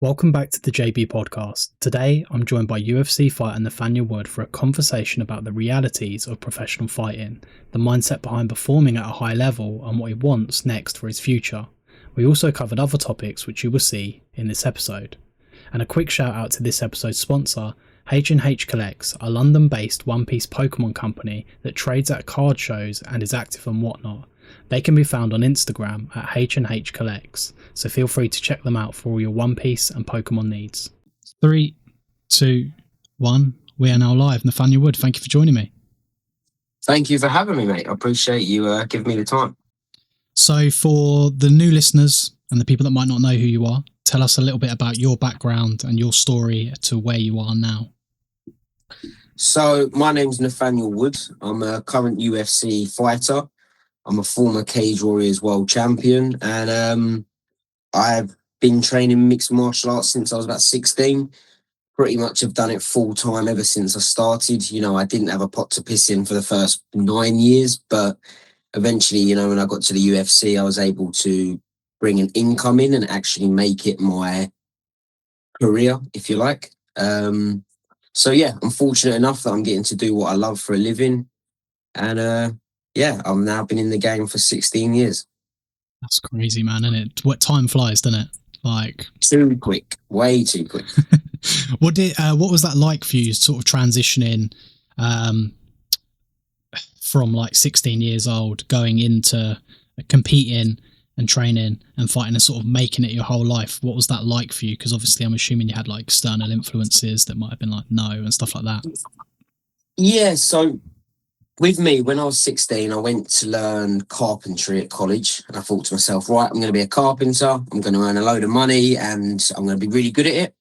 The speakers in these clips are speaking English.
Welcome back to the JB podcast. Today, I'm joined by UFC fighter Nathaniel Wood for a conversation about the realities of professional fighting, the mindset behind performing at a high level, and what he wants next for his future. We also covered other topics which you will see in this episode. And a quick shout out to this episode's sponsor, H&H Collects, a London-based one-piece Pokemon company that trades at card shows and is active on Whatnot. They can be found on Instagram at H&H Collects, so feel free to check them out for all your One Piece and Pokemon needs. 3, 2, 1. We are now live. Nathaniel Wood, thank you for joining me. Thank you for having me, mate. I appreciate you giving me the time. So for the new listeners and the people that might not know who you are, tell us a little bit about your background and your story to where you are now. So my name's Nathaniel Wood. I'm a current UFC fighter. I'm a former Cage Warriors world champion, and I've been training mixed martial arts since I was about 16. Pretty much have done it full time ever since I started. You know, I didn't have a pot to piss in for the first 9 years, but eventually, you know, when I got to the UFC, I was able to bring an income in and actually make it my career, if you like. So yeah, I'm fortunate enough that I'm getting to do what I love for a living. And yeah, I've now been in the game for 16 years. That's crazy, man, isn't it? What time flies, doesn't it? Like too quick, way too quick. What was that like for you, sort of transitioning from like 16 years old, going into competing and training and fighting and sort of making it your whole life? What was that like for you? Because obviously I'm assuming you had like external influences that might have been like no and stuff like that. Yeah, so with me, when I was 16, I went to learn carpentry at college, and I thought to myself, right, I'm going to be a carpenter, I'm going to earn a load of money, and I'm going to be really good at it.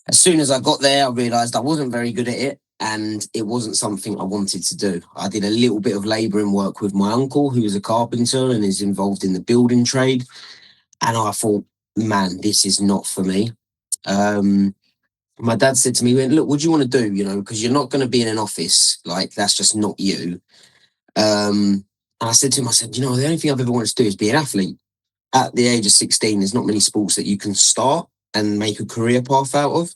As soon as I got there, I realised I wasn't very good at it, and it wasn't something I wanted to do. I did a little bit of labouring work with my uncle, who was a carpenter and is involved in the building trade, and I thought, man, this is not for me. My dad said to me, look, what do you want to do? You know, because you're not going to be in an office. Like, that's just not you. And I said to him, I said, you know, the only thing I've ever wanted to do is be an athlete. At the age of 16, there's not many sports that you can start and make a career path out of.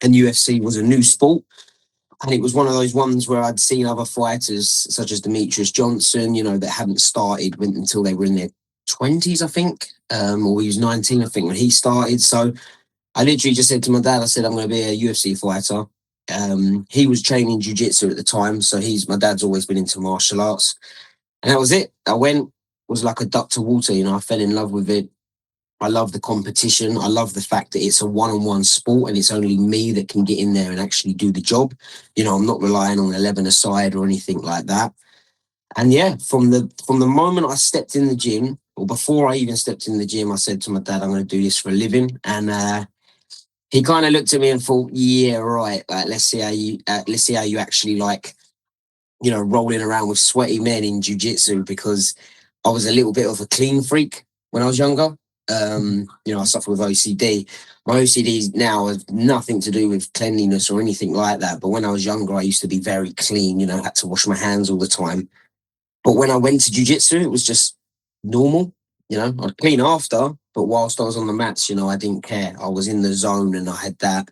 And UFC was a new sport. And it was one of those ones where I'd seen other fighters, such as Demetrius Johnson, you know, that hadn't started until they were in their 20s, I think. Or he was 19, I think, when he started. So I literally just said to my dad, I said, I'm going to be a UFC fighter. He was training jiu-jitsu at the time. So my dad's always been into martial arts. And that was it. I went, was like a duck to water, you know, I fell in love with it. I love the competition. I love the fact that it's a one-on-one sport and it's only me that can get in there and actually do the job. You know, I'm not relying on 11 aside or anything like that. And yeah, from the moment I stepped in the gym, or before I even stepped in the gym, I said to my dad, I'm going to do this for a living. And he kind of looked at me and thought, yeah, right. Like, let's see how you actually like, you know, rolling around with sweaty men in jiu-jitsu, because I was a little bit of a clean freak when I was younger. You know, I suffer with OCD. My OCD now has nothing to do with cleanliness or anything like that. But when I was younger, I used to be very clean, you know, I had to wash my hands all the time. But when I went to jiu-jitsu, it was just normal. You know, I'd clean after, but whilst I was on the mats, you know, I didn't care. I was in the zone and I had that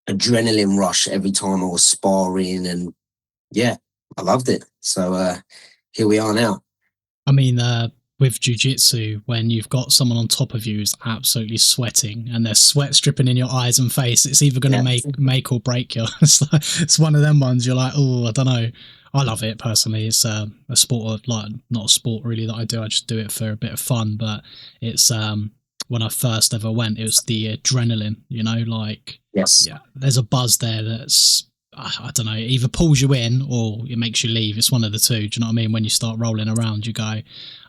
adrenaline rush every time I was sparring, and yeah, I loved it. So here we are now. I mean, with jiu-jitsu, when you've got someone on top of you who's absolutely sweating and there's sweat dripping in your eyes and face, it's either going to make or break you. It's one of them ones you're like, oh, I don't know. I love it personally. It's a sport of, like, not a sport really that I do. I just do it for a bit of fun. But it's when I first ever went, it was the adrenaline. You know, like yeah, there's a buzz there that's, I don't know, either pulls you in or it makes you leave. It's one of the two. Do you know what I mean? When you start rolling around, you go, I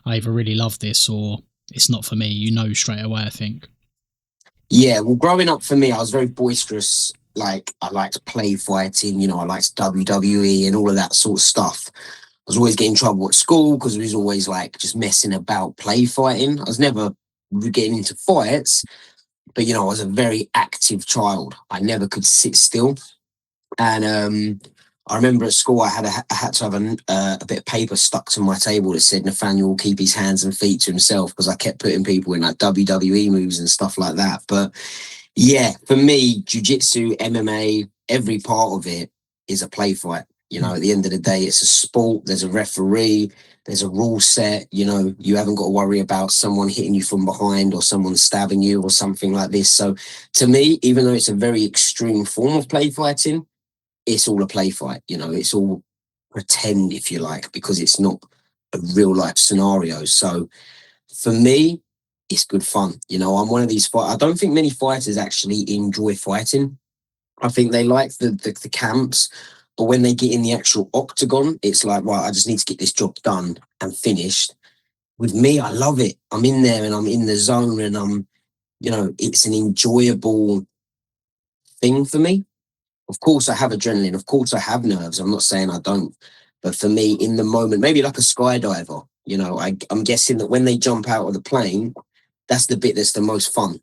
either really love this or it's not for me. You know straight away, I think. Yeah, well, growing up for me, I was very boisterous. Like, I liked play fighting, you know, I liked WWE and all of that sort of stuff. I was always getting in trouble at school because we was always like just messing about play fighting. I was never getting into fights, but, you know, I was a very active child. I never could sit still. And I remember at school I had to have a bit of paper stuck to my table that said Nathaniel will keep his hands and feet to himself, because I kept putting people in like WWE moves and stuff like that. But yeah, for me, jiu-jitsu, MMA, every part of it is a play fight. You know, at the end of the day, it's a sport. There's a referee. There's a rule set. You know, you haven't got to worry about someone hitting you from behind or someone stabbing you or something like this. So to me, even though it's a very extreme form of play fighting, it's all a play fight. You know, it's all pretend, if you like, because it's not a real life scenario. So for me, it's good fun. You know, I'm one of these I don't think many fighters actually enjoy fighting. I think they like the camps, but when they get in the actual octagon, it's like, right, I just need to get this job done and finished. With me, I love it. I'm in there and I'm in the zone, and you know, it's an enjoyable thing for me. Of course, I have adrenaline. Of course, I have nerves. I'm not saying I don't. But for me, in the moment, maybe like a skydiver, you know, I'm guessing that when they jump out of the plane, that's the bit that's the most fun.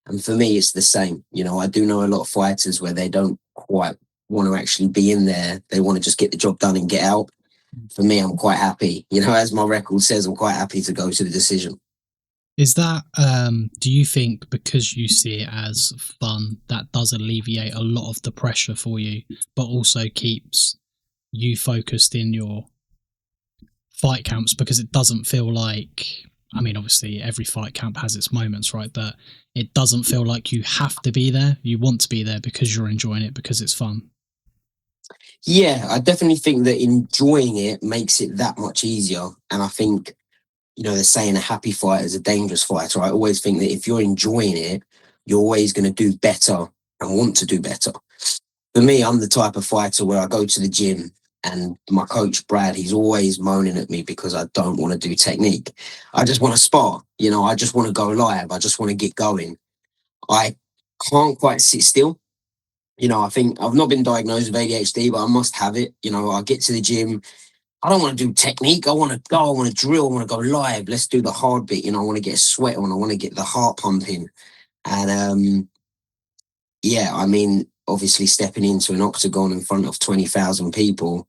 And for me, it's the same. You know, I do know a lot of fighters where they don't quite want to actually be in there. They want to just get the job done and get out. For me, I'm quite happy. You know, as my record says, I'm quite happy to go to the decision. Is that, do you think because you see it as fun, that does alleviate a lot of the pressure for you, but also keeps you focused in your fight camps? Because it doesn't feel like, I mean, obviously every fight camp has its moments, right? But it doesn't feel like you have to be there. You want to be there because you're enjoying it, because it's fun. Yeah, I definitely think that enjoying it makes it that much easier. And I think, you know, they're saying a happy fighter is a dangerous fighter. I always think that if you're enjoying it, you're always going to do better and want to do better. For me, I'm the type of fighter where I go to the gym and my coach, Brad, he's always moaning at me because I don't want to do technique. I just want to spar. You know, I just want to go live. I just want to get going. I can't quite sit still. You know, I think I've not been diagnosed with ADHD, but I must have it. You know, I get to the gym. I don't want to do technique. I want to go. I want to drill. I want to go live. Let's do the hard bit. You know, I want to get a sweat on. I want to get the heart pumping. And yeah, I mean, obviously stepping into an octagon in front of 20,000 people,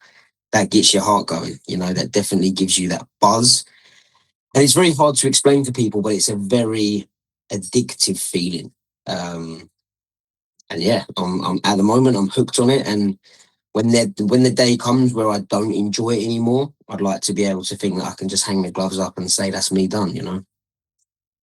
that gets your heart going. You know, that definitely gives you that buzz. And it's very hard to explain to people, but it's a very addictive feeling. And yeah, I'm at the moment, I'm hooked on it. And when the day comes where I don't enjoy it anymore, I'd like to be able to think that I can just hang the gloves up and say that's me done, you know?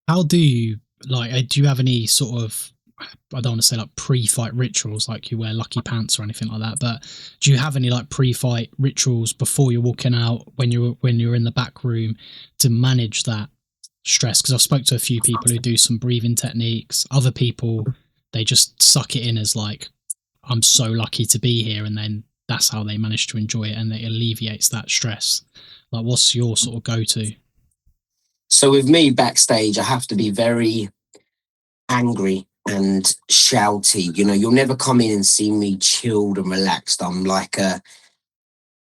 How do you, like, do you have any sort of, I don't want to say like pre-fight rituals, like you wear lucky pants or anything like that, but do you have any like pre-fight rituals before you're walking out, when you're in the back room, to manage that stress? Because I've spoke to a few people who do some breathing techniques. Other people, they just suck it in as like, I'm so lucky to be here, and then that's how they manage to enjoy it, and it alleviates that stress. Like, what's your sort of go-to? So with me backstage, I have to be very angry and shouty. You know, you'll never come in and see me chilled and relaxed. I'm like a,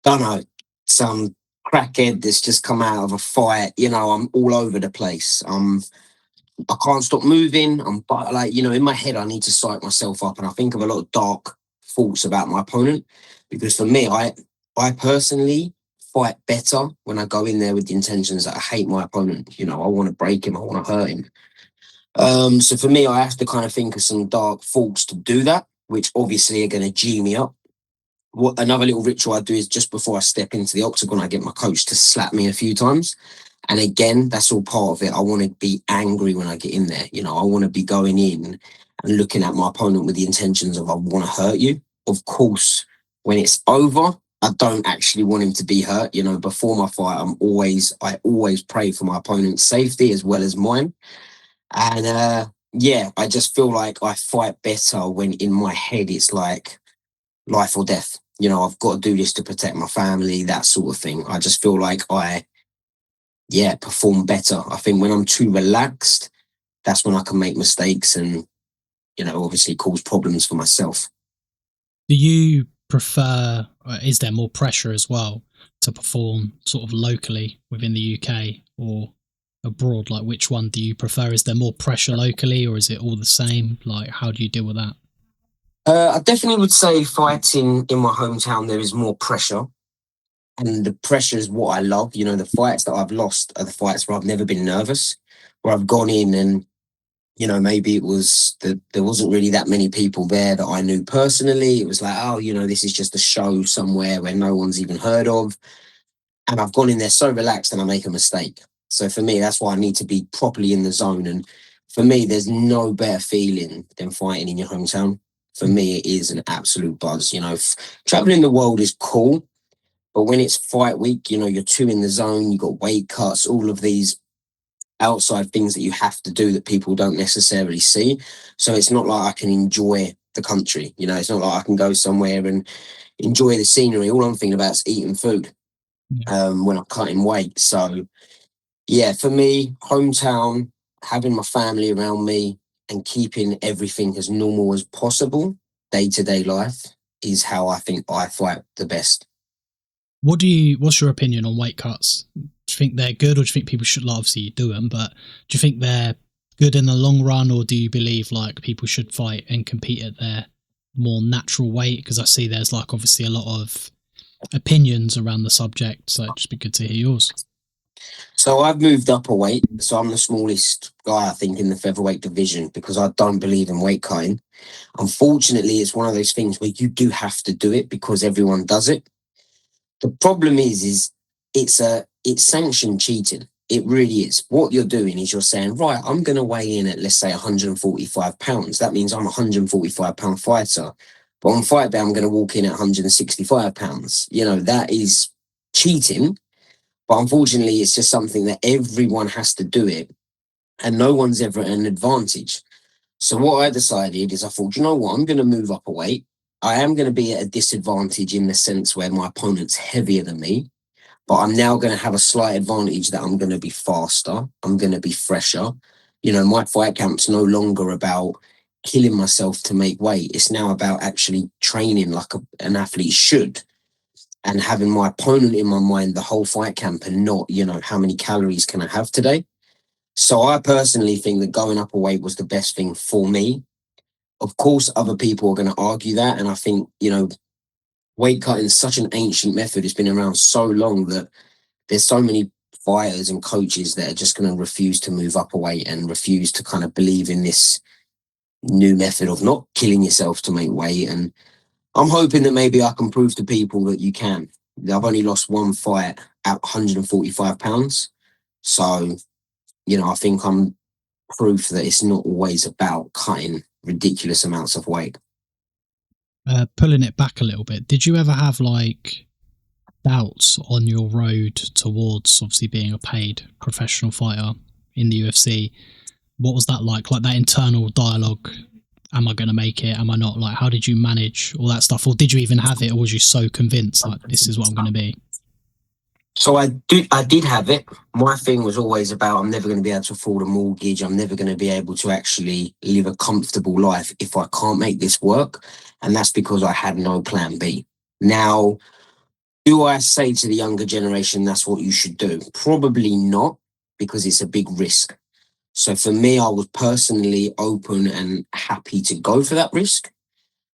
don't know, some crackhead that's just come out of a fight. You know, I'm all over the place. I can't stop moving. I'm like, you know, in my head, I need to psych myself up, and I think of a lot of dark thoughts about my opponent. Because for me, I personally fight better when I go in there with the intentions that I hate my opponent. You know, I want to break him, I want to hurt him. So for me, I have to kind of think of some dark thoughts to do that, which obviously are going to G me up. What another little ritual I do is just before I step into the octagon, I get my coach to slap me a few times. And again, that's all part of it. I want to be angry when I get in there. You know, I want to be going in and looking at my opponent with the intentions of I want to hurt you. Of course, when it's over, I don't actually want him to be hurt. You know, before my fight, I always pray for my opponent's safety as well as mine. And yeah, I just feel like I fight better when in my head it's like life or death. You know, I've got to do this to protect my family, that sort of thing. I just feel like yeah, perform better. I think when I'm too relaxed, that's when I can make mistakes and, you know, obviously cause problems for myself. Do you prefer, is there more pressure as well to perform sort of locally within the UK or abroad? Like, which one do you prefer? Is there more pressure locally, or is it all the same? Like, how do you deal with that? I definitely would say fighting in my hometown, there is more pressure. And the pressure is what I love. You know, the fights that I've lost are the fights where I've never been nervous, where I've gone in and, you know, maybe it was that there wasn't really that many people there that I knew personally. It was like, oh, you know, this is just a show somewhere where no one's even heard of. And I've gone in there so relaxed and I make a mistake. So for me, that's why I need to be properly in the zone. And for me, there's no better feeling than fighting in your hometown. For Mm. me, it is an absolute buzz. You know, traveling the world is cool, but when it's fight week, you know, you're too in the zone, you've got weight cuts, all of these outside things that you have to do that people don't necessarily see. So it's not like I can enjoy the country. You know, it's not like I can go somewhere and enjoy the scenery. All I'm thinking about is eating food Yeah. when I'm cutting weight. So yeah, for me, hometown, having my family around me and keeping everything as normal as possible, day to day life, is how I think I fight the best. What's your opinion on weight cuts? Do you think they're good, or do you think people should, like, obviously do them, but do you think they're good in the long run, or do you believe like people should fight and compete at their more natural weight? Because I see there's like obviously a lot of opinions around the subject, so it'd just be good to hear yours. So I've moved up a weight. So I'm the smallest guy, I think, in the featherweight division because I don't believe in weight cutting. Unfortunately, it's one of those things where you do have to do it because everyone does it. The problem is it's sanctioned cheating. It really is. What you're doing is you're saying, right, I'm going to weigh in at, let's say, 145 pounds. That means I'm a 145-pound fighter. But on fight day, I'm going to walk in at 165 pounds. You know, that is cheating. But unfortunately, it's just something that everyone has to do it. And no one's ever at an advantage. So what I decided is I thought, you know what, I'm going to move up a weight. I am going to be at a disadvantage in the sense where my opponent's heavier than me, but I'm now going to have a slight advantage that I'm going to be faster. I'm going to be fresher. You know, my fight camp's no longer about killing myself to make weight. It's now about actually training like an athlete should and having my opponent in my mind the whole fight camp and not, you know, how many calories can I have today? So I personally think that going up a weight was the best thing for me. Of course, other people are going to argue that. And I think, you know, weight cutting is such an ancient method. It's been around so long that there's so many fighters and coaches that are just going to refuse to move up a weight and refuse to kind of believe in this new method of not killing yourself to make weight. And I'm hoping that maybe I can prove to people that you can. I've only lost one fight at 145 pounds. So, you know, I think I'm proof that it's not always about cutting ridiculous amounts of weight. Pulling it back a little bit, did you ever have like doubts on your road towards obviously being a paid professional fighter in the UFC? What was that like? Like that internal dialogue? Am I going to make it? Am I not? Like, how did you manage all that stuff? Or did you even have it? Or was you so convinced like this is what I'm going to be? So I did have it. My thing was always about I'm never going to be able to afford a mortgage. I'm never going to be able to actually live a comfortable life if I can't make this work. And that's because I had no plan B. Now, do I say to the younger generation that's what you should do? Probably not, because it's a big risk. So for me, I was personally open and happy to go for that risk.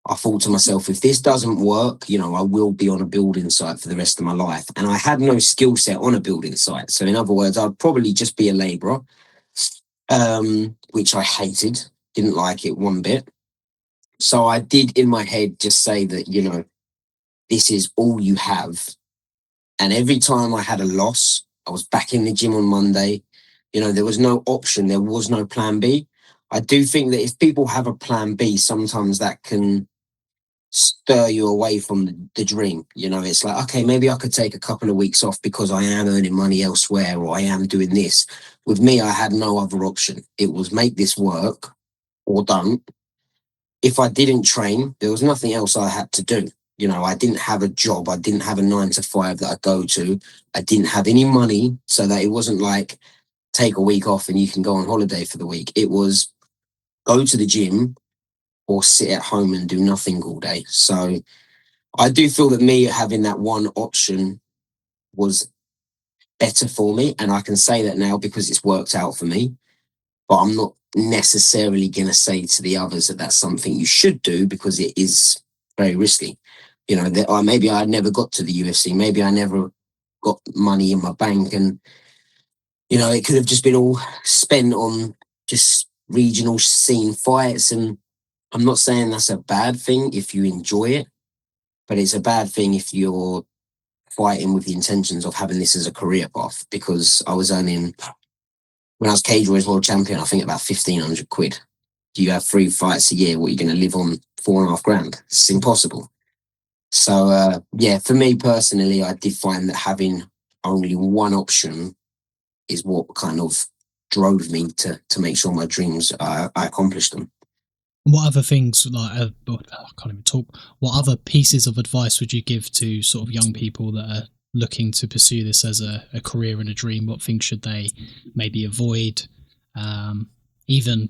I thought to myself, if this doesn't work, you know, I will be on a building site for the rest of my life. And I had no skill set on a building site. So in other words, I'd probably just be a labourer, which I hated, didn't like it one bit. So I did in my head just say that, you know, this is all you have. And every time I had a loss, I was back in the gym on Monday. You know, there was no option. There was no plan B. I do think that if people have a plan B, sometimes that can stir you away from the dream. You know, it's like, okay, maybe I could take a couple of weeks off because I am earning money elsewhere or I am doing this. With me, I had no other option. It was make this work or don't. If I didn't train, there was nothing else I had to do. You know, I didn't have a job. I didn't have a 9 to 5 that I go to. I didn't have any money so that it wasn't like take a week off and you can go on holiday for the week. It was go to the gym or sit at home and do nothing all day. So I do feel that me having that one option was better for me. And I can say that now because it's worked out for me. But I'm not necessarily going to say to the others that that's something you should do, because it is very risky. You know, that maybe I never got to the UFC, maybe I never got money in my bank, and you know, it could have just been all spent on just regional scene fights. And I'm not saying that's a bad thing if you enjoy it, but it's a bad thing if you're fighting with the intentions of having this as a career path. Because I was earning, when I was Cage Warriors World Champion, I think about 1,500 quid. Do you have 3 fights a year? What, you're going to live on 4.5 grand? It's impossible. So, yeah, for me personally, I did find that having only one option is what kind of drove me to make sure my dreams, I accomplished them. What other things, like, I can't even talk, what other pieces of advice would you give to sort of young people that are looking to pursue this as a career and a dream? What things should they maybe avoid? Even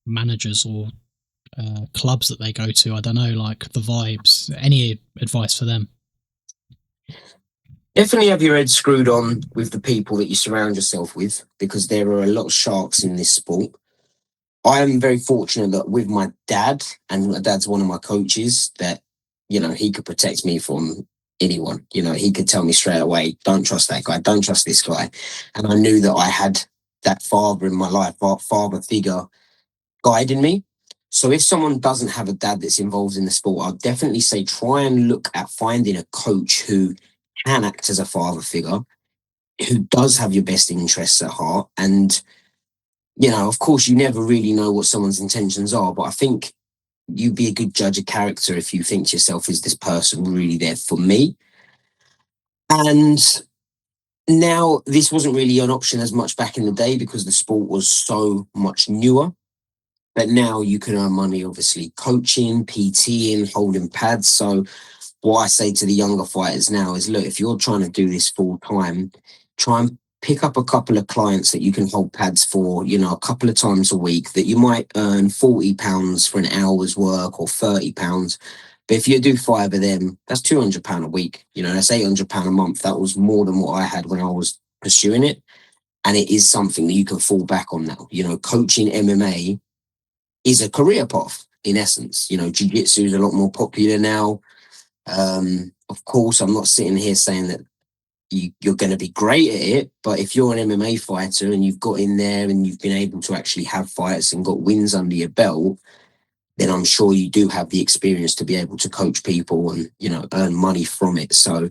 managers or clubs that they go to, I don't know, like the vibes, any advice for them? Definitely have your head screwed on with the people that you surround yourself with, because there are a lot of sharks in this sport. I am very fortunate that with my dad, and my dad's one of my coaches, that, you know, he could protect me from anyone. You know, he could tell me straight away, don't trust that guy, don't trust this guy. And I knew that I had that father in my life, father figure guiding me. So if someone doesn't have a dad that's involved in the sport, I'll definitely say try and look at finding a coach who can act as a father figure, who does have your best interests at heart. And, you know, of course, you never really know what someone's intentions are, but I think you'd be a good judge of character if you think to yourself, is this person really there for me? And now, this wasn't really an option as much back in the day because the sport was so much newer. But now you can earn money, obviously, coaching, PTing, holding pads. So what I say to the younger fighters now is, look, if you're trying to do this full time, try and pick up a couple of clients that you can hold pads for, you know, a couple of times a week, that you might earn £40 for an hour's work or £30. But if you do 5 of them, that's £200 a week. You know, that's £800 a month. That was more than what I had when I was pursuing it. And it is something that you can fall back on now. You know, coaching MMA is a career path in essence. You know, jiu-jitsu is a lot more popular now. Of course, I'm not sitting here saying that you're going to be great at it, but if you're an MMA fighter and you've got in there and you've been able to actually have fights and got wins under your belt, then I'm sure you do have the experience to be able to coach people and, you know, earn money from it. So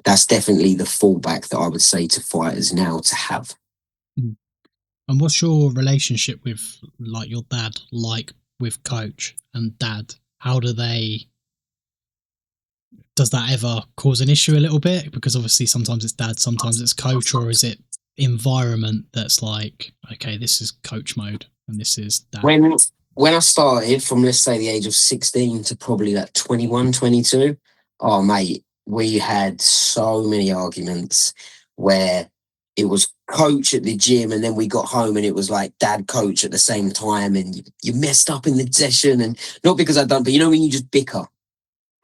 that's definitely the fallback that I would say to fighters now to have. And what's your relationship with, like, your dad, like with coach and dad? How do they, does that ever cause an issue a little bit? Because obviously sometimes it's dad, sometimes it's coach, or is it environment that's like, okay, this is coach mode and this is dad? When I started, from let's say the age of 16 to probably like 21, 22, oh mate, we had so many arguments where it was coach at the gym and then we got home and it was like dad coach at the same time, and you messed up in the session, and not because I'd done, but you know when you just bicker.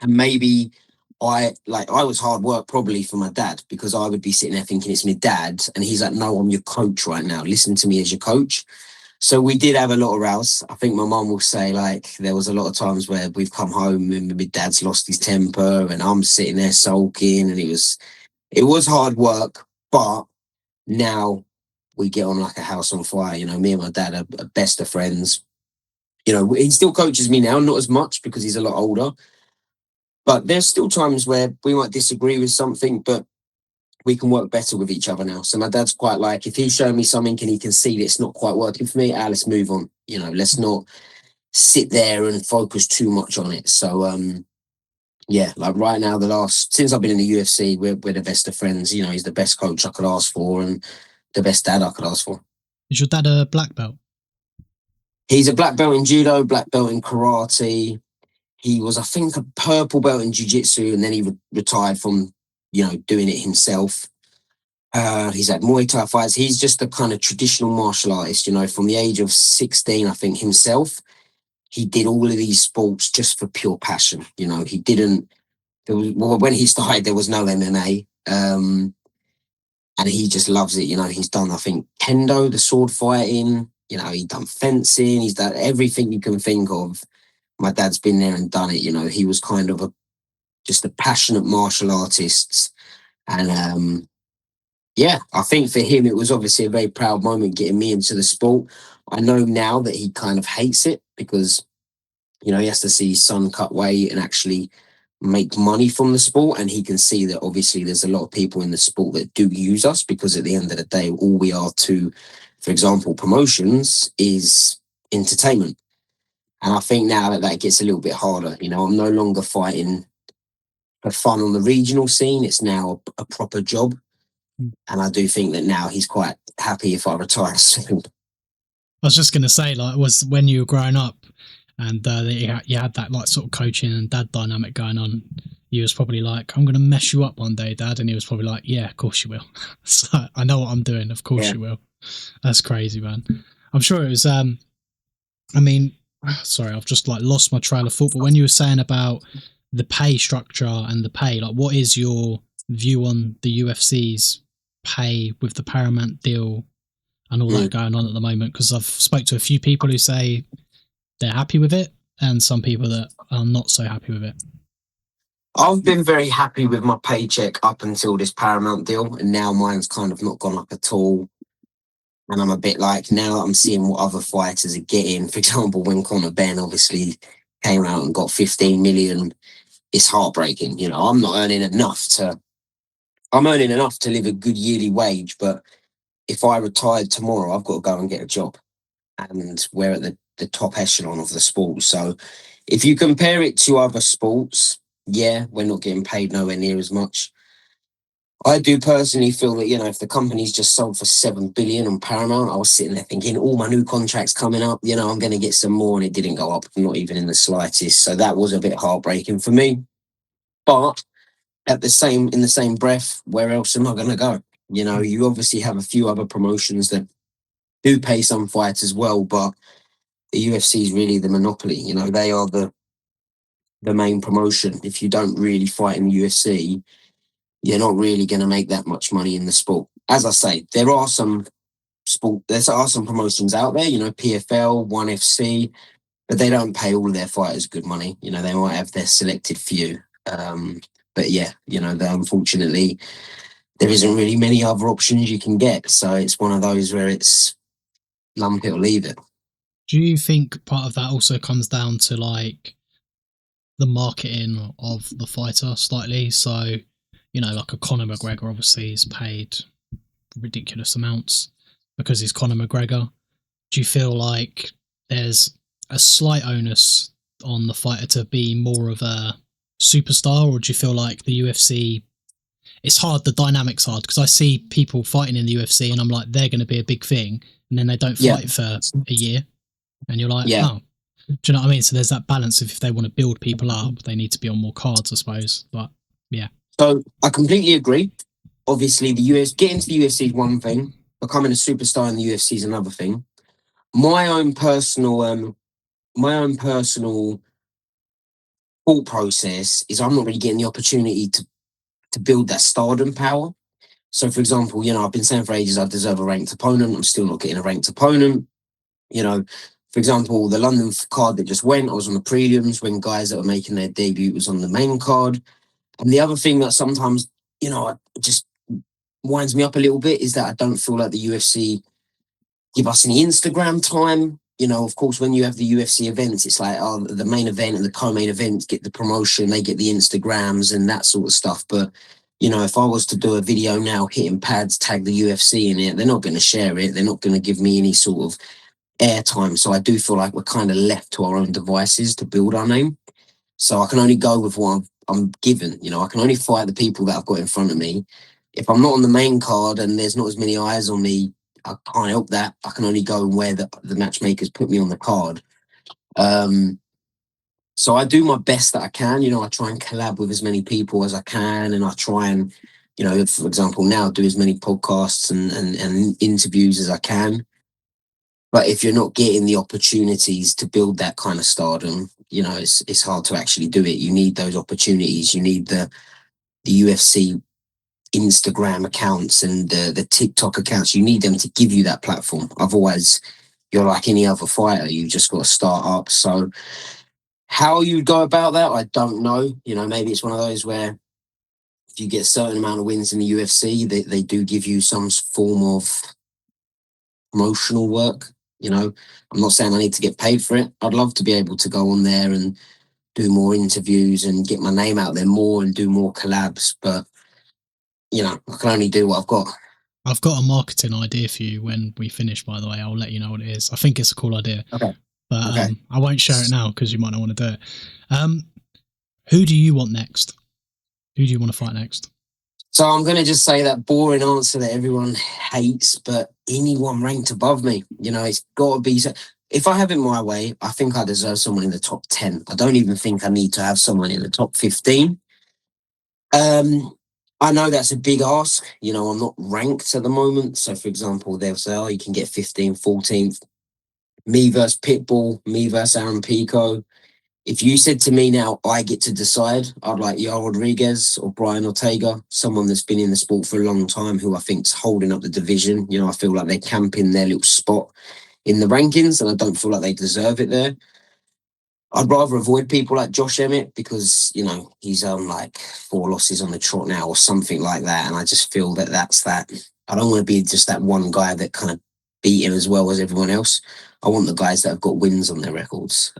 And maybe I was hard work probably for my dad, because I would be sitting there thinking it's my dad, and he's like, no, I'm your coach right now. Listen to me as your coach. So we did have a lot of rows. I think my mum will say, like, there was a lot of times where we've come home and my dad's lost his temper and I'm sitting there sulking, and it was hard work, but now we get on like a house on fire. You know, me and my dad are best of friends. You know, he still coaches me now, not as much because he's a lot older, but there's still times where we might disagree with something, but we can work better with each other now. So my dad's quite like, if he's showing me something and he can see that it's not quite working for me, let's move on. You know, let's not sit there and focus too much on it. So yeah, like right now, since I've been in the UFC, we're the best of friends. You know, he's the best coach I could ask for and the best dad I could ask for. Is your dad a black belt? He's a black belt in judo, black belt in karate. He was, I think, a purple belt in jiu-jitsu, and then he retired from, you know, doing it himself. He's had Muay Thai fights. He's just a kind of traditional martial artist, you know, from the age of 16, I think, himself. He did all of these sports just for pure passion. You know, he didn't, when he started, there was no MMA. And he just loves it. You know, he's done, I think, kendo, the sword fighting. You know, he's done fencing, he's done everything you can think of. My dad's been there and done it. You know, he was kind of just a passionate martial artist. And yeah, I think for him, it was obviously a very proud moment getting me into the sport. I know now that he kind of hates it because, you know, he has to see his son cut weight and actually make money from the sport. And he can see that obviously there's a lot of people in the sport that do use us, because at the end of the day, all we are to, for example, promotions is entertainment. And I think now that that gets a little bit harder, you know, I'm no longer fighting for fun on the regional scene. It's now a proper job. And I do think that now he's quite happy if I retire soon. I was just going to say, like, was when you were growing up and you had that like sort of coaching and dad dynamic going on, you was probably like, I'm going to mess you up one day, dad. And he was probably like, yeah, of course you will. So I know what I'm doing. Of course you will. That's crazy, man. I'm sure it was, I mean, sorry, I've just like lost my trail of thought. But when you were saying about the pay structure and the pay, like, what is your view on the UFC's pay with the Paramount deal and all that going on at the moment? Because I've spoke to a few people who say they're happy with it, and some people that are not so happy with it. I've been very happy with my paycheck up until this Paramount deal, and now mine's kind of not gone up at all. And I'm a bit like, now that I'm seeing what other fighters are getting, for example, when Conor Benn obviously came out and got 15 million, it's heartbreaking. You know, I'm earning enough to live a good yearly wage, but if I retired tomorrow, I've got to go and get a job. And we're at the top echelon of the sport. So if you compare it to other sports, yeah, we're not getting paid nowhere near as much. I do personally feel that, you know, if the company's just sold for 7 billion on Paramount, I was sitting there thinking, all my new contracts coming up, you know, I'm going to get some more, and it didn't go up, not even in the slightest. So that was a bit heartbreaking for me. But in the same breath, where else am I going to go? You know, you obviously have a few other promotions that do pay some fighters well, but the UFC is really the monopoly. You know, they are the main promotion. If you don't really fight in the UFC, you're not really going to make that much money in the sport. As I say, there are some promotions out there, you know, PFL, ONE FC, but they don't pay all of their fighters good money. You know, they might have their selected few. But yeah, you know, unfortunately, there isn't really many other options you can get. So it's one of those where it's lump it or leave it. Do you think part of that also comes down to like the marketing of the fighter slightly? So, you know, like a Conor McGregor obviously is paid ridiculous amounts because he's Conor McGregor. Do you feel like there's a slight onus on the fighter to be more of a superstar, or do you feel like the UFC, it's hard, the dynamic's hard, because I see people fighting in the UFC and I'm like, they're going to be a big thing, and then they don't fight for a year, and you're like, oh, do you know what I mean? So there's that balance of, if they want to build people up, they need to be on more cards, I suppose. But yeah. So I completely agree. Obviously, getting to the UFC is one thing. Becoming a superstar in the UFC is another thing. My own personal thought process is I'm not really getting the opportunity to build that stardom power. So, for example, you know, I've been saying for ages I deserve a ranked opponent. I'm still not getting a ranked opponent. You know, for example, the London card that just went, I was on the prelims when guys that were making their debut was on the main card. And the other thing that sometimes, you know, just winds me up a little bit is that I don't feel like the UFC give us any Instagram time. You know, of course, when you have the UFC events, it's like, oh, the main event and the co-main events get the promotion, they get the Instagrams and that sort of stuff. But, you know, if I was to do a video now hitting pads, tag the UFC in it, they're not going to share it. They're not going to give me any sort of airtime. So I do feel like we're kind of left to our own devices to build our name. So I can only go with what I'm given. You know, I can only fight the people that I've got in front of me. If I'm not on the main card and there's not as many eyes on me, I can't help that. I can only go where the matchmakers put me on the card. So I do my best that I can. You know, I try and collab with as many people as I can, and I try and, you know, for example, now do as many podcasts and interviews as I can. But if you're not getting the opportunities to build that kind of stardom, you know, it's hard to actually do it. You need those opportunities. You need the UFC Instagram accounts and the TikTok accounts. You need them to give you that platform. Otherwise, you're like any other fighter. You just got to start up. So how you go about that, I don't know. You know, maybe it's one of those where if you get a certain amount of wins in the UFC, they do give you some form of promotional work. You know, I'm not saying I need to get paid for it. I'd love to be able to go on there and do more interviews and get my name out there more and do more collabs. But, you know, I can only do what I've got. I've got a marketing idea for you when we finish, by the way. I'll let you know what it is. I think it's a cool idea. Okay. But Okay. I won't share it now because you might not want to do it. Who do you want next? Who do you want to fight next? So I'm going to just say that boring answer that everyone hates, but anyone ranked above me, you know, it's got to be. So if I have it my way, I think I deserve someone in the top 10. I don't even think I need to have someone in the top 15. I know that's a big ask. You know, I'm not ranked at the moment. So, for example, they'll say, oh, you can get 15th, 14th. Me versus Pitbull, me versus Aaron Pico. If you said to me now, I get to decide, I'd like Yair Rodriguez or Brian Ortega, someone that's been in the sport for a long time who I think's holding up the division. You know, I feel like they're camping their little spot in the rankings and I don't feel like they deserve it there. I'd rather avoid people like Josh Emmett because, you know, he's on like 4 losses on the trot now or something like that. And I just feel that that's that. I don't want to be just that one guy that kind of beat him as well as everyone else. I want the guys that have got wins on their records.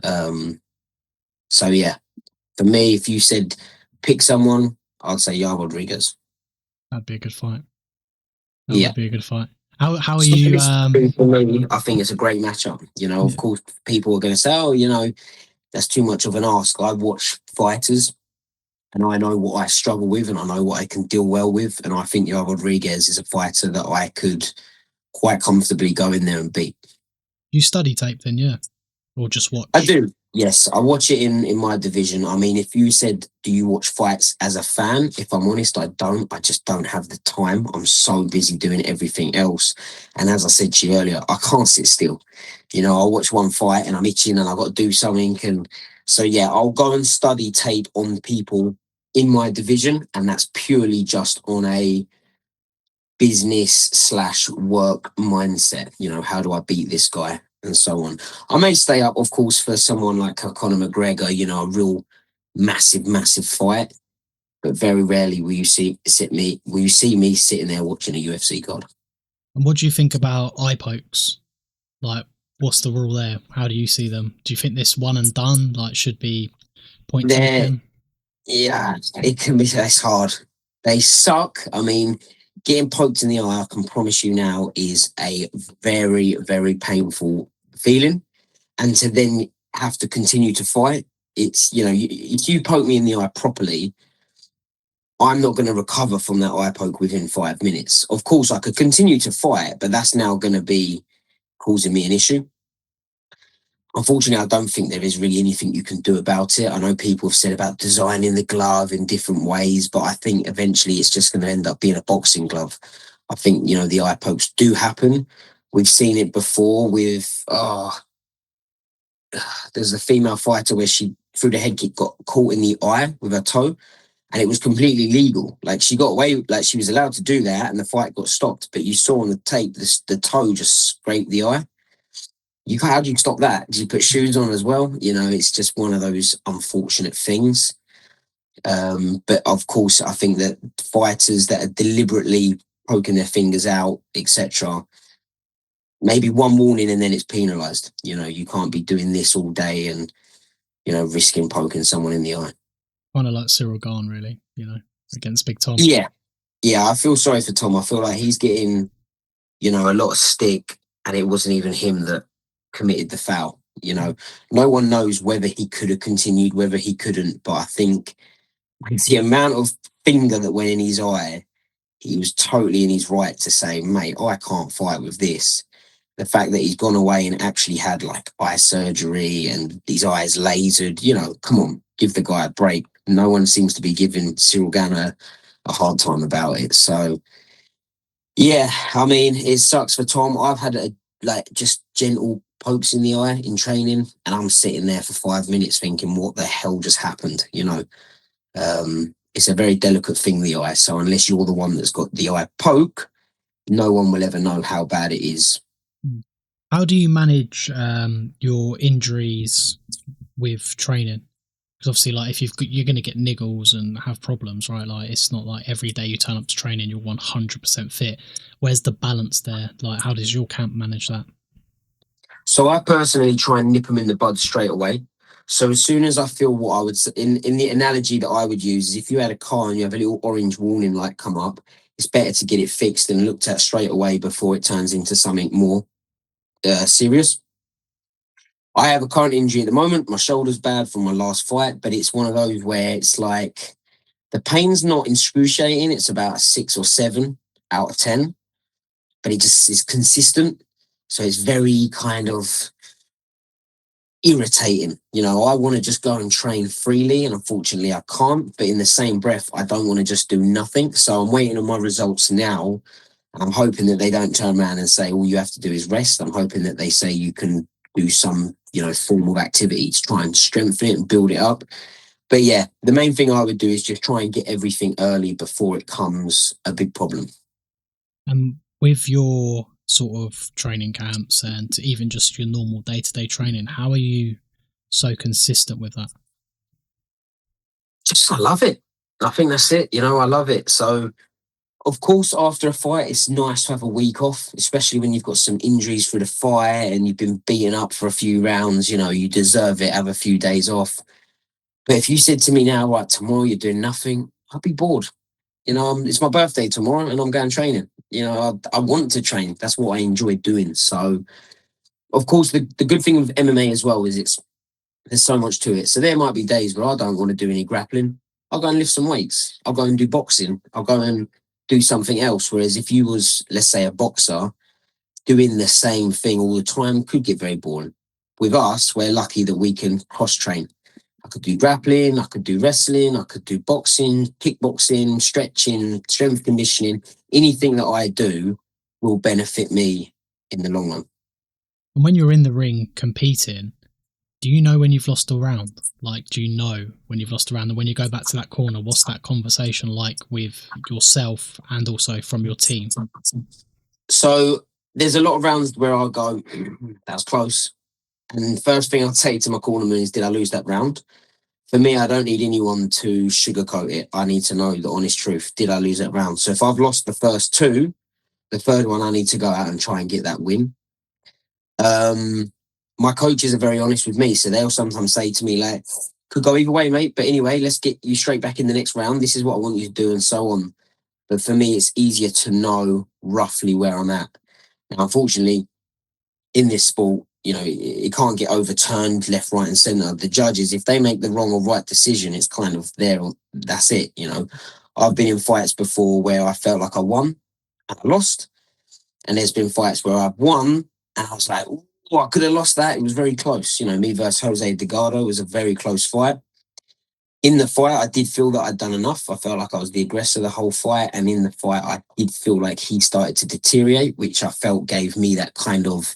So, yeah, for me, if you said pick someone, I'd say Yair Rodriguez. That'd be a good fight. That Yeah. would be a good fight. How are So you? for me, I think it's a great matchup. You know, of course, people are going to say, oh, you know, that's too much of an ask. I watch fighters and I know what I struggle with and I know what I can deal well with. And I think Yair Rodriguez is a fighter that I could quite comfortably go in there and beat. You study tape then, yeah? Or just watch? I do. Yes, I watch it in my division. I mean, if you said, do you watch fights as a fan? If I'm honest, I don't. I just don't have the time. I'm so busy doing everything else. And as I said to you earlier, I can't sit still. You know, I'll watch one fight and I'm itching and I've got to do something. And so, yeah, I'll go and study tape on people in my division. And that's purely just on a business/work mindset. You know, how do I beat this guy and so on. I may stay up, of course, for someone like Conor McGregor, you know, a real massive fight. But very rarely will you see me sitting there watching a UFC card. And what do you think about eye pokes? Like, what's the rule there? How do you see them? Do you think this one and done like should be point taken? Yeah, it can be. It's hard. They suck. I mean, getting poked in the eye, I can promise you now, is a very painful feeling. And to then have to continue to fight, it's, you know, if you poke me in the eye properly, I'm not going to recover from that eye poke within 5 minutes. Of course, I could continue to fight, but that's now going to be causing me an issue. Unfortunately, I don't think there is really anything you can do about it. I know people have said about designing the glove in different ways, but I think eventually it's just going to end up being a boxing glove. I think, you know, the eye pokes do happen. We've seen it before with, there's a female fighter where she, through the head kick, got caught in the eye with her toe. And it was completely legal. Like she got away, like she was allowed to do that, and the fight got stopped. But you saw on the tape, the toe just scraped the eye. How do you stop that? Do you put shoes on as well? You know, it's just one of those unfortunate things. But of course, I think that fighters that are deliberately poking their fingers out, etc., maybe one warning and then it's penalised. You know, you can't be doing this all day and, you know, risking poking someone in the eye. Kind of like Cyril Gahn, really, you know, against Big Tom. Yeah, I feel sorry for Tom. I feel like he's getting, you know, a lot of stick and it wasn't even him that committed the foul. You know, no one knows whether he could have continued, whether he couldn't. But I think with the amount of finger that went in his eye, he was totally in his right to say, mate, I can't fight with this. The fact that he's gone away and actually had like eye surgery and his eyes lasered, you know, come on, give the guy a break. No one seems to be giving Cyril Gahn a hard time about it. So, yeah, I mean, it sucks for Tom. I've had just gentle pokes in the eye in training, and I'm sitting there for 5 minutes thinking, what the hell just happened? You know, it's a very delicate thing, the eye. So unless you're the one that's got the eye poke, no one will ever know how bad it is. How do you manage your injuries with training? Because obviously, like if you're going to get niggles and have problems, right? Like it's not like every day you turn up to training you're 100% fit. Where's the balance there? Like how does your camp manage that? So I personally try and nip them in the bud straight away. So as soon as I feel what I would in the analogy that I would use is if you had a car and you have a little orange warning light come up, it's better to get it fixed and looked at straight away before it turns into something more serious. I have a current injury at the moment. My shoulder's bad from my last fight, but it's one of those where it's like the pain's not excruciating. It's about a 6 or 7 out of 10, but it just is consistent. So it's very kind of irritating. I want to just go and train freely, and unfortunately, I can't. But in the same breath, I don't want to just do nothing. So I'm waiting on my results now. I'm hoping that they don't turn around and say all you have to do is rest. I'm hoping that they say you can do some, form of activity to try and strengthen it and build it up. But yeah, the main thing I would do is just try and get everything early before it becomes a big problem. And with your sort of training camps and even just your normal day-to-day training, how are you so consistent with that? Just I love it. I think that's it. I love it. So of course, after a fight, it's nice to have a week off, especially when you've got some injuries through the fight and you've been beaten up for a few rounds. You deserve it. Have a few days off. But if you said to me now, right, tomorrow you're doing nothing, I'd be bored. It's my birthday tomorrow and I'm going training. I want to train. That's what I enjoy doing. So, of course, the good thing with MMA as well is there's so much to it. So there might be days where I don't want to do any grappling. I'll go and lift some weights. I'll go and do boxing. I'll go and do something else. Whereas if you was, let's say, a boxer doing the same thing all the time could get very boring. With us, we're lucky that we can cross train. I could do grappling, I could do wrestling, I could do boxing, kickboxing, stretching, strength conditioning. Anything that I do will benefit me in the long run. And when you're in the ring competing, do you know when you've lost a round? Like, do you know when you've lost a round? And when you go back to that corner, what's that conversation like with yourself and also from your team? So there's a lot of rounds where I'll go, that was close. And the first thing I'd say to my cornerman is, did I lose that round? For me, I don't need anyone to sugarcoat it. I need to know the honest truth. Did I lose that round? So if I've lost the first two, the third one, I need to go out and try and get that win. My coaches are very honest with me. So they'll sometimes say to me, like, could go either way, mate. But anyway, let's get you straight back in the next round. This is what I want you to do and so on. But for me, it's easier to know roughly where I'm at. Now, unfortunately, in this sport, it can't get overturned left, right, and centre. The judges, if they make the wrong or right decision, it's kind of there. That's it. I've been in fights before where I felt like I won and I lost, and there's been fights where I've won and I was like, oh, I could have lost that. It was very close. Me versus Jose Delgado was a very close fight. In the fight, I did feel that I'd done enough. I felt like I was the aggressor the whole fight. And in the fight, I did feel like he started to deteriorate, which I felt gave me that kind of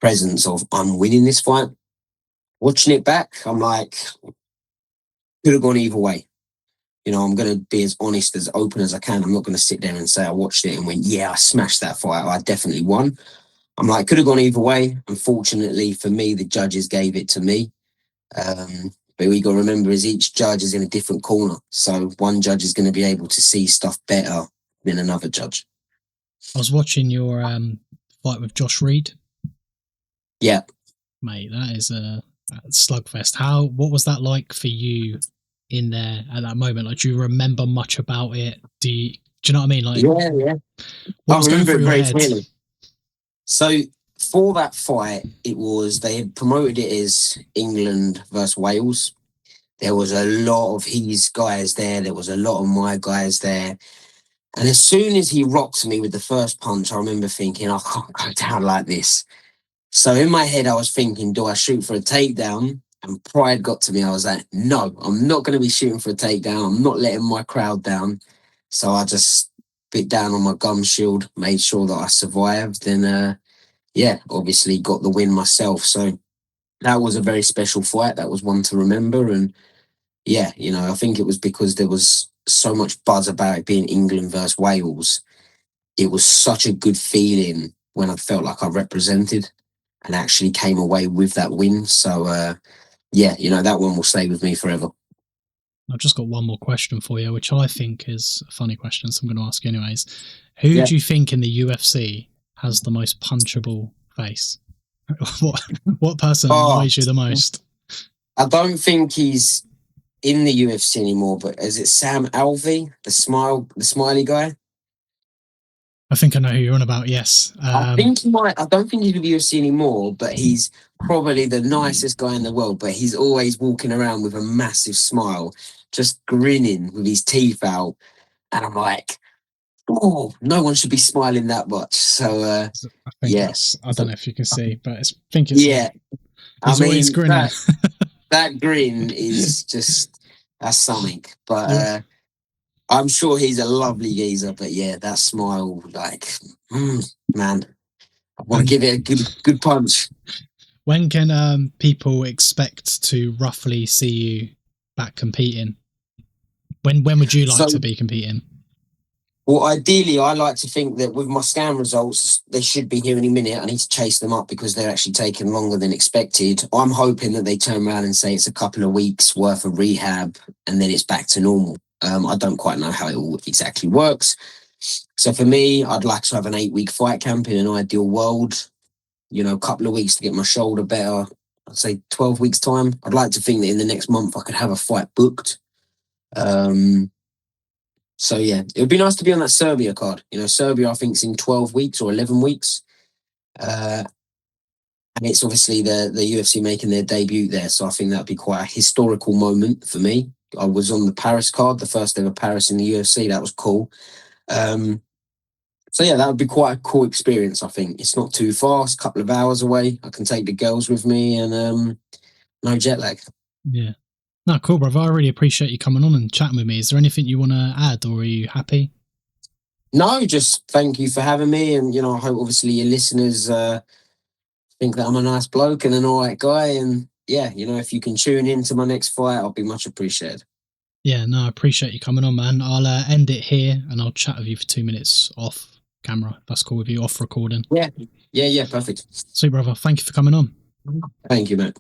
presence of I'm winning this fight. Watching it back, I'm like, could have gone either way. I'm going to be as honest, as open as I can. I'm not going to sit there and say I watched it and went, yeah, I smashed that fight. I definitely won. I'm like, could have gone either way. Unfortunately for me, the judges gave it to me. But we got to remember is each judge is in a different corner. So one judge is going to be able to see stuff better than another judge. I was watching your fight with Josh Reed. Yeah. Mate, that is a slugfest. What was that like for you in there at that moment? Like, do you remember much about it? Do you know what I mean? Like, Yeah. What I was going remember through it your very head? clearly. So for that fight, they had promoted it as England versus Wales. There was a lot of his guys there. There was a lot of my guys there. And as soon as he rocked me with the first punch, I remember thinking, I can't go down like this. So in my head, I was thinking, do I shoot for a takedown? And pride got to me. I was like, no, I'm not going to be shooting for a takedown. I'm not letting my crowd down. So I just bit down on my gum shield, made sure that I survived. And obviously got the win myself. So that was a very special fight. That was one to remember. And yeah, I think it was because there was so much buzz about it being England versus Wales. It was such a good feeling when I felt like I represented and actually came away with that win. So yeah, that one will stay with me forever. I've just got one more question for you, which I think is a funny question, so I'm going to ask you anyways. Who Yeah. do you think in the UFC has the most punchable face? what person annoys you the most? I don't think he's in the UFC anymore, but is it Sam Alvey, the smiley guy? I think I know who you're on about, yes. I think he might. I don't think he's with the UFC anymore, but he's probably the nicest guy in the world. But he's always walking around with a massive smile, just grinning with his teeth out. And I'm like, oh, no one should be smiling that much. So, I think yeah. that's, I don't know if you can see, but I think it's Yeah. him. He's always grinning. That grin is just, that's something. But Yeah. I'm sure he's a lovely geezer. But yeah, that smile, like, man, I want to give it a good punch. When can people expect to roughly see you back competing? When would you like to be competing? Well, ideally, I like to think that with my scan results, they should be here any minute. I need to chase them up because they're actually taking longer than expected. I'm hoping that they turn around and say it's a couple of weeks worth of rehab and then it's back to normal. I don't quite know how it all exactly works. So for me, I'd like to have an 8-week fight camp in an ideal world. A couple of weeks to get my shoulder better. I'd say 12 weeks time. I'd like to think that in the next month I could have a fight booked. So yeah, it would be nice to be on that Serbia card. Serbia I think is in 12 weeks or 11 weeks. And it's obviously the UFC making their debut there. So I think that'd be quite a historical moment for me. I was on the Paris card, the first ever Paris in the UFC. That was cool. So yeah, that would be quite a cool experience, I think. It's not too far, it's a couple of hours away. I can take the girls with me and no jet lag. Yeah. No, cool, brother. I really appreciate you coming on and chatting with me. Is there anything you want to add, or are you happy? No, just thank you for having me. And, I hope obviously your listeners think that I'm a nice bloke and an all right guy. And yeah, if you can tune into my next fight, I'll be much appreciated. Yeah, no, I appreciate you coming on, man. I'll end it here and I'll chat with you for 2 minutes off camera. That's cool with you, off recording. Yeah, perfect. Sweet, brother. Thank you for coming on. Thank you, mate.